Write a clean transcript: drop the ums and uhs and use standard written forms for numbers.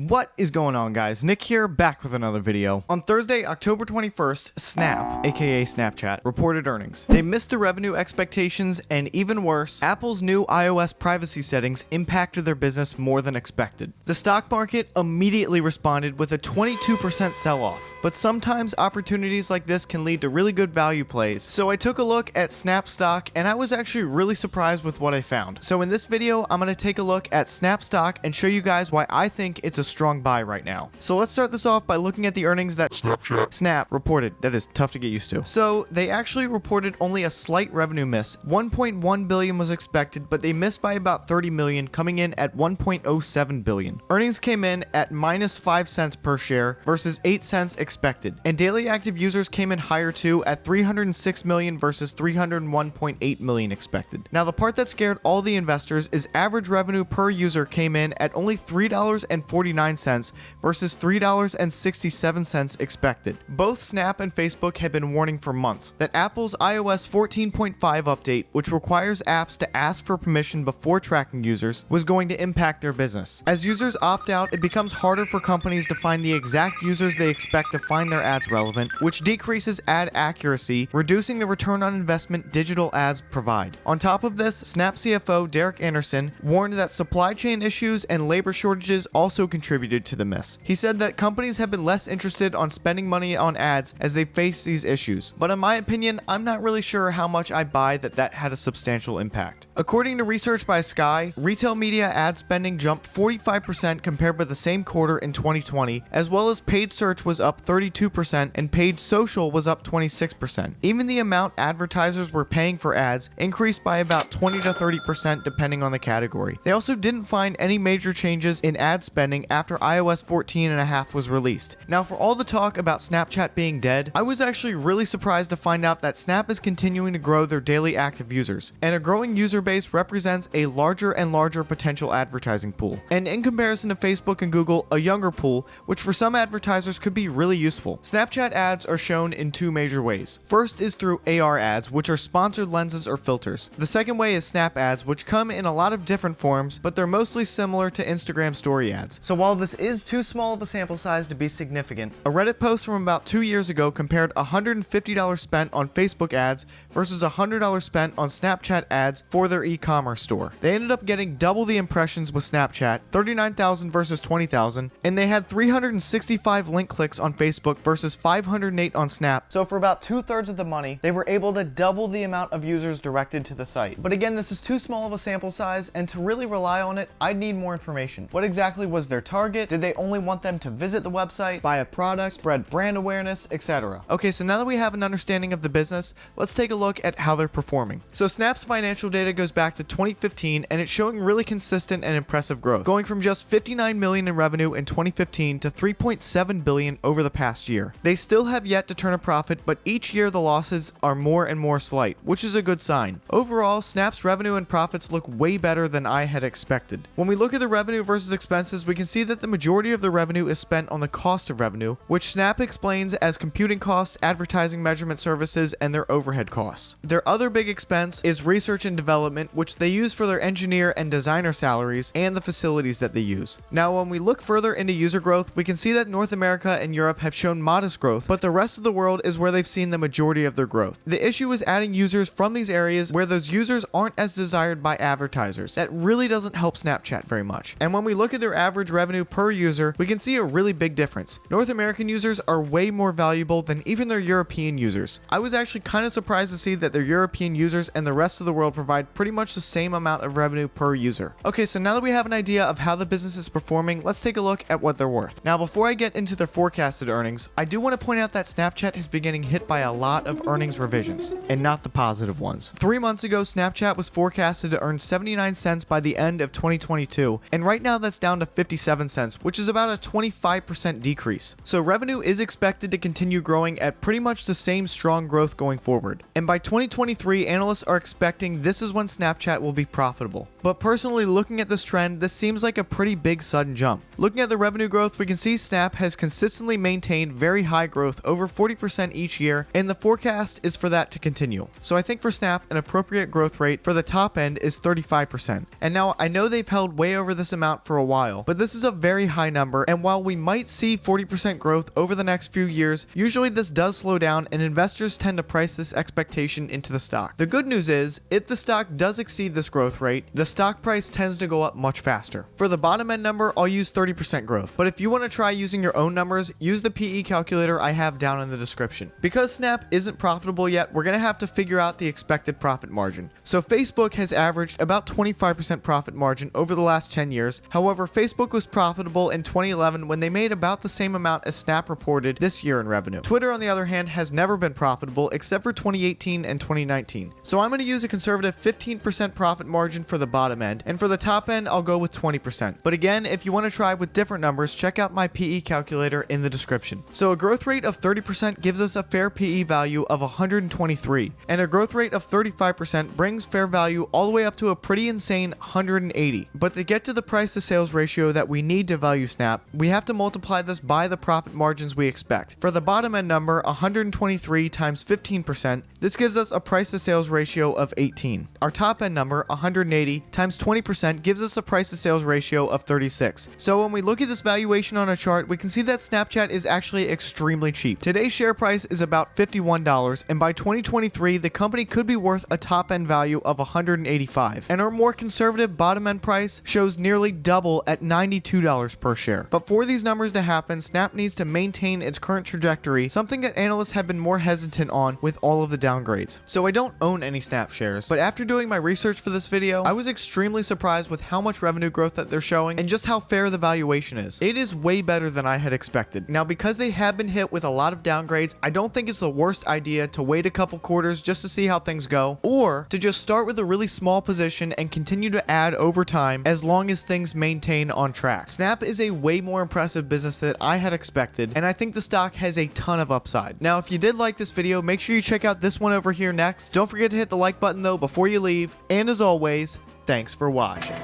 What is going on, guys? Nick here, back with another video. On Thursday, October 21st, Snap, aka Snapchat, reported earnings. They missed the revenue expectations, and even worse, Apple's new iOS privacy settings impacted their business more than expected. The stock market immediately responded with a 22% sell-off, but sometimes opportunities like this can lead to really good value plays. So I took a look at Snap stock, and I was actually really surprised with what I found. So in this video, I'm going to take a look at Snap stock and show you guys why I think it's a strong buy right now. So let's start this off by looking at the earnings that Snap reported. That is tough to get used to. So they actually reported only a slight revenue miss. 1.1 billion was expected, but they missed by about 30 million, coming in at 1.07 billion. Earnings came in at minus 5 cents per share versus 8 cents expected. And daily active users came in higher too at 306 million versus 301.8 million expected. Now the part that scared all the investors is average revenue per user came in at only $3.49 versus $3.67 expected. Both Snap and Facebook have been warning for months that Apple's iOS 14.5 update, which requires apps to ask for permission before tracking users, was going to impact their business. As users opt out, it becomes harder for companies to find the exact users they expect to find their ads relevant, which decreases ad accuracy, reducing the return on investment digital ads provide. On top of this, Snap CFO Derek Anderson warned that supply chain issues and labor shortages also contributed to the miss. He said that companies have been less interested on spending money on ads as they face these issues, but in my opinion, I'm not really sure how much I buy that had a substantial impact. According to research by Sky, retail media ad spending jumped 45% compared with the same quarter in 2020, as well as paid search was up 32% and paid social was up 26%. Even the amount advertisers were paying for ads increased by about 20 to 30% depending on the category. They also didn't find any major changes in ad spending after iOS 14.5 was released. Now, for all the talk about Snapchat being dead, I was actually really surprised to find out that Snap is continuing to grow their daily active users, and a growing user base represents a larger and larger potential advertising pool. And in comparison to Facebook and Google, a younger pool, which for some advertisers could be really useful. Snapchat ads are shown in two major ways. First is through AR ads, which are sponsored lenses or filters. The second way is Snap ads, which come in a lot of different forms, but they're mostly similar to Instagram story ads. So while this is too small of a sample size to be significant, a Reddit post from about 2 years ago compared $150 spent on Facebook ads versus $100 spent on Snapchat ads for their e-commerce store. They ended up getting double the impressions with Snapchat, 39,000 versus 20,000, and they had 365 link clicks on Facebook versus 508 on Snap. So for about 2/3 of the money, they were able to double the amount of users directed to the site. But again, this is too small of a sample size, and to really rely on it, I'd need more information. What exactly was their target? Did they only want them to visit the website, buy a product, spread brand awareness, etc.? Okay, so now that we have an understanding of the business, let's take a look at how they're performing. So Snap's financial data goes back to 2015, and it's showing really consistent and impressive growth, going from just 59 million in revenue in 2015 to 3.7 billion over the past year. They still have yet to turn a profit, but each year the losses are more and more slight, which is a good sign. Overall, Snap's revenue and profits look way better than I had expected. When we look at the revenue versus expenses, we can see that the majority of the revenue is spent on the cost of revenue, which Snap explains as computing costs, advertising measurement services, and their overhead costs. Their other big expense is research and development, which they use for their engineer and designer salaries and the facilities that they use. Now, when we look further into user growth, we can see that North America and Europe have shown modest growth, but the rest of the world is where they've seen the majority of their growth. The issue is adding users from these areas where those users aren't as desired by advertisers. That really doesn't help Snapchat very much. And when we look at their average revenue per user, we can see a really big difference. North American users are way more valuable than even their European users. I was actually kind of surprised to see that their European users and the rest of the world provide pretty much the same amount of revenue per user. Okay, so now that we have an idea of how the business is performing, let's take a look at what they're worth. Now, before I get into their forecasted earnings, I do want to point out that Snapchat has been getting hit by a lot of earnings revisions, and not the positive ones. 3 months ago, Snapchat was forecasted to earn 79 cents by the end of 2022, and right now that's down to 57 cents, which is about a 25% decrease. So revenue is expected to continue growing at pretty much the same strong growth going forward. And by 2023, analysts are expecting this is when Snapchat will be profitable. But personally, looking at this trend, this seems like a pretty big sudden jump. Looking at the revenue growth, we can see Snap has consistently maintained very high growth, over 40% each year, and the forecast is for that to continue. So I think for Snap, an appropriate growth rate for the top end is 35%. And now I know they've held way over this amount for a while, but this is a very high number, and while we might see 40% growth over the next few years, usually this does slow down and investors tend to price this expectation into the stock. The good news is, if the stock does exceed this growth rate, the stock price tends to go up much faster. For the bottom end number, I'll use 30% growth, but if you want to try using your own numbers, use the PE calculator I have down in the description. Because Snap isn't profitable yet, we're going to have to figure out the expected profit margin. So Facebook has averaged about 25% profit margin over the last 10 years. However, Facebook was profitable in 2011 when they made about the same amount as Snap reported this year in revenue. Twitter, on the other hand, has never been profitable except for 2018 and 2019. So I'm going to use a conservative 15% profit margin for the bottom end, and for the top end, I'll go with 20%. But again, if you want to try with different numbers, check out my PE calculator in the description. So a growth rate of 30% gives us a fair PE value of 123, and a growth rate of 35% brings fair value all the way up to a pretty insane 180. But to get to the price to sales ratio that we need to value Snap, we have to multiply this by the profit margins we expect. For the bottom end number, 123 times 15%, this gives us a price to sales ratio of 18. Our top end number, 180 times 20%, gives us a price to sales ratio of 36. So when we look at this valuation on a chart, we can see that Snapchat is actually extremely cheap. Today's share price is about $51, and by 2023, the company could be worth a top end value of 185. And our more conservative bottom end price shows nearly double at $92 per share. But for these numbers to happen, Snap needs to maintain its current trajectory, something that analysts have been more hesitant on with all of the downgrades. So I don't own any Snap shares, but after doing my research for this video, I was extremely surprised with how much revenue growth that they're showing and just how fair the valuation is. It is way better than I had expected. Now, because they have been hit with a lot of downgrades, I don't think it's the worst idea to wait a couple quarters just to see how things go, or to just start with a really small position and continue to add over time as long as things maintain on track. Snap is a way more impressive business than I had expected, and I think the stock has a ton of upside. Now, if you did like this video, make sure you check out this one over here next. Don't forget to hit the like button though before you leave, and as always, thanks for watching.